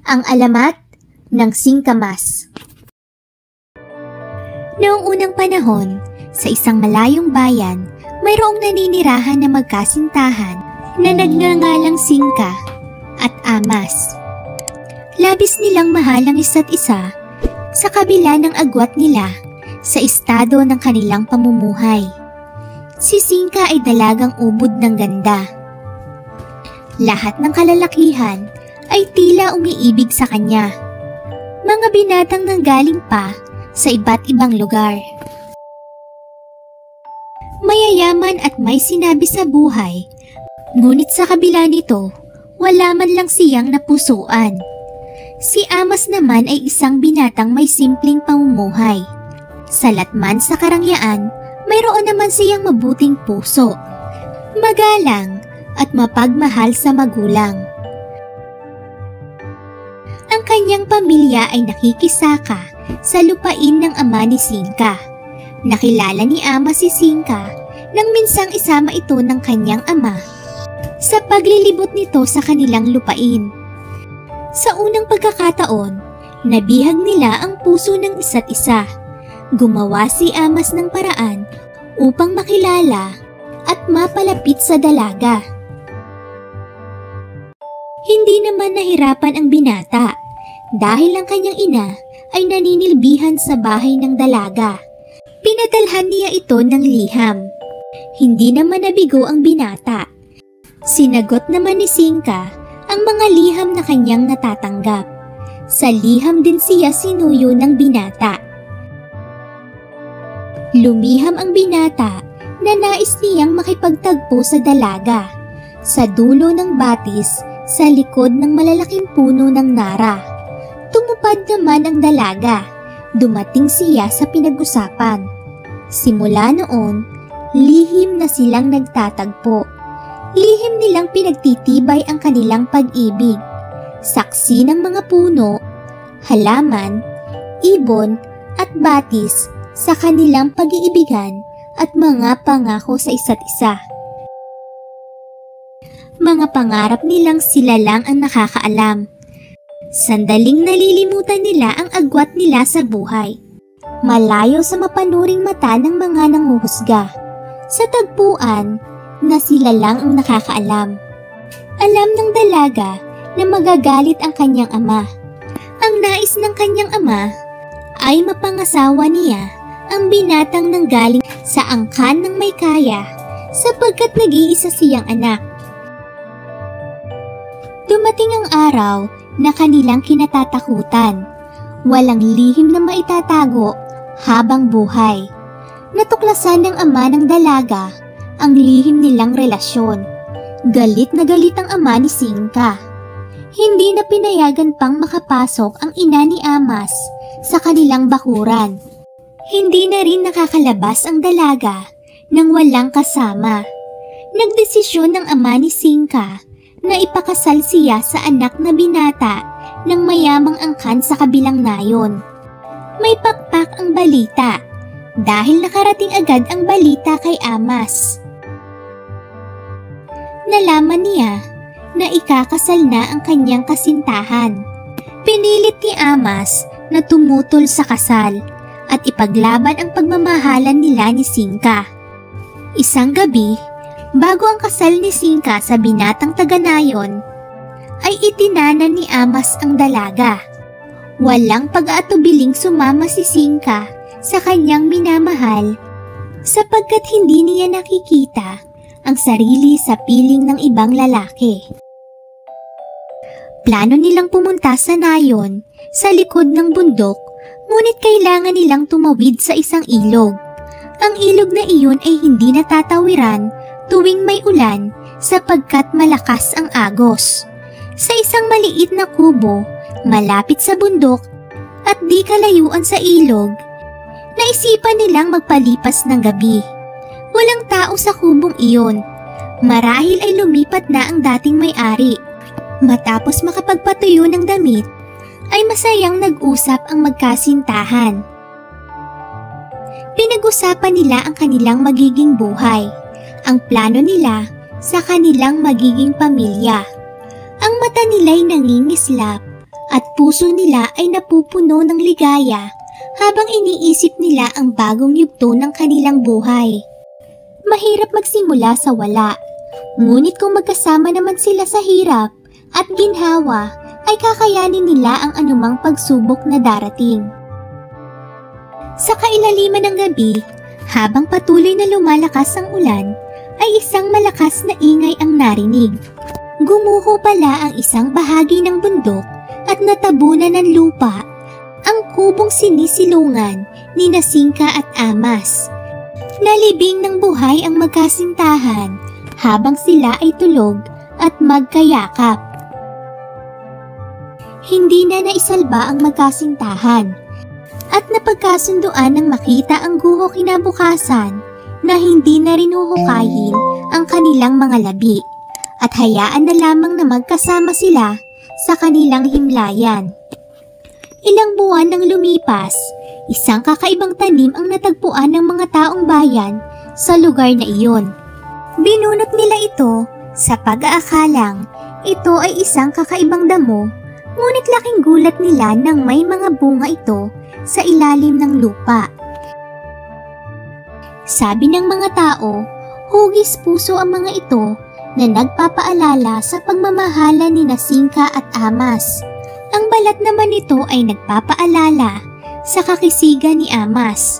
Ang alamat ng singkamas. Noong unang panahon, sa isang malayong bayan, mayroong naninirahan na magkasintahan na nagngangalang Singka at Amas. Labis nilang mahal ang isa't isa sa kabila ng agwat nila sa estado ng kanilang pamumuhay. Si Singka ay dalagang ubod ng ganda. Lahat ng kalalakihan ay tila umiibig sa kanya. Mga binatang nanggaling pa sa iba't ibang lugar. Mayayaman at may sinabi sa buhay, ngunit sa kabila nito, wala man lang siyang napusuan. Si Amas naman ay isang binatang may simpleng pamumuhay. Salat man sa karangyaan, mayroon naman siyang mabuting puso, magalang at mapagmahal sa magulang. Ang kanyang pamilya ay nakikisaka sa lupain ng ama ni Singka. Nakilala ni Amas si Singka nang minsang isama ito ng kanyang ama sa paglilibot nito sa kanilang lupain. Sa unang pagkakataon, nabihag nila ang puso ng isa't isa. Gumawa si Amas ng paraan upang makilala at mapalapit sa dalaga. Hindi naman nahirapan ang binata dahil ang kanyang ina ay naninilbihan sa bahay ng dalaga. Pinadalhan niya ito ng liham. Hindi naman nabigo ang binata. Sinagot naman ni Singka ang mga liham na kanyang natatanggap. Sa liham din siya sinuyo ng binata. Lumiham ang binata na nais niyang makipagtagpo sa dalaga sa dulo ng batis sa likod ng malalaking puno ng nara. Tumupad naman ang dalaga. Dumating siya sa pinag-usapan. Simula noon, lihim na silang nagtatagpo. Lihim nilang pinagtitibay ang kanilang pag-ibig. Saksi ng mga puno, halaman, ibon at batis sa kanilang pag-iibigan at mga pangako sa isa't isa. Mga pangarap nilang sila lang ang nakakaalam. Sandaling nalilimutan nila ang agwat nila sa buhay. Malayo sa mapanuring mata ng mga nanghuhusga. Sa tagpuan na sila lang ang nakakaalam. Alam ng dalaga na magagalit ang kanyang ama. Ang nais ng kanyang ama ay mapangasawa niya ang binatang nanggaling sa angkan ng may kaya sapagkat nag-iisa siyang anak. Dumating ang araw na kanilang kinatatakutan. Walang lihim na maitatago habang buhay. Natuklasan ng ama ng dalaga ang lihim nilang relasyon. Galit na galit ang ama ni Singka. Hindi na pinayagan pang makapasok ang ina ni Amas sa kanilang bakuran. Hindi na rin nakakalabas ang dalaga nang walang kasama. Nagdesisyon ng ama ni Singka na ipakasal siya sa anak na binata ng mayamang angkan sa kabilang nayon. May pakpak ang balita dahil nakarating agad ang balita kay Amas. Nalaman niya na ikakasal na ang kanyang kasintahan. Pinilit ni Amas na tumutol sa kasal at ipaglaban ang pagmamahalan nila ni Singka. Isang gabi, bago ang kasal ni Singka sa binatang taga-nayon, ay itinanan ni Amas ang dalaga. Walang pag-aatubiling sumama si Singka sa kanyang minamahal sapagkat hindi niya nakikita ang sarili sa piling ng ibang lalaki. Plano nilang pumunta sa nayon sa likod ng bundok, ngunit kailangan nilang tumawid sa isang ilog. Ang ilog na iyon ay hindi natatawiran tuwing may ulan sapagkat malakas ang agos. Sa isang maliit na kubo, malapit sa bundok at di kalayuan sa ilog, naisipan nilang magpalipas ng gabi. Walang tao sa kubong iyon. Marahil ay lumipat na ang dating may-ari. Matapos makapagpatuyo ng damit, ay masayang nag-usap ang magkasintahan. Pinag-usapan nila ang kanilang magiging buhay, ang plano nila sa kanilang magiging pamilya. Ang mata nila'y nangingislap at puso nila ay napupuno ng ligaya habang iniisip nila ang bagong yugto ng kanilang buhay. Mahirap magsimula sa wala, ngunit kung magkasama naman sila sa hirap at ginhawa ay kakayanin nila ang anumang pagsubok na darating. Sa kailaliman ng gabi, habang patuloy na lumalakas ang ulan, ay isang malakas na ingay ang narinig. Gumuho pala ang isang bahagi ng bundok at natabunan ng lupa ang kubong sinisilungan ni Nasingka at Amas. Nalibing ng buhay ang magkasintahan habang sila ay tulog at magkayakap. Hindi na naisalba ang magkasintahan at napagkasunduan ng makita ang guho kinabukasan na hindi na rin huhukayin ang kanilang mga labi at hayaan na lamang na magkasama sila sa kanilang himlayan. Ilang buwan nang lumipas, isang kakaibang tanim ang natagpuan ng mga taong bayan sa lugar na iyon. Binunot nila ito sa pag-aakalang ito ay isang kakaibang damo, ngunit laking gulat nila nang may mga bunga ito sa ilalim ng lupa. Sabi ng mga tao, hugis puso ang mga ito na nagpapaalala sa pagmamahala ni Nasingka at Amas. Ang balat naman nito ay nagpapaalala sa kakisigan ni Amas.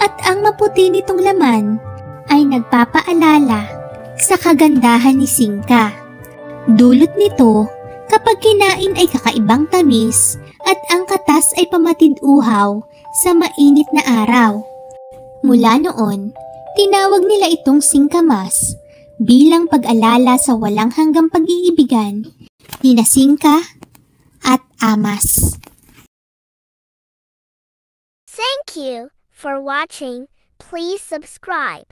At ang maputi nitong laman ay nagpapaalala sa kagandahan ni Singka. Dulot nito, kapag kinain ay kakaibang tamis at ang katas ay pamatid-uhaw sa mainit na araw. Mula noon, tinawag nila itong singkamas bilang pag-alala sa walang hanggang pag-iibigan ni Nasingka at Amas. Thank you for watching. Please subscribe.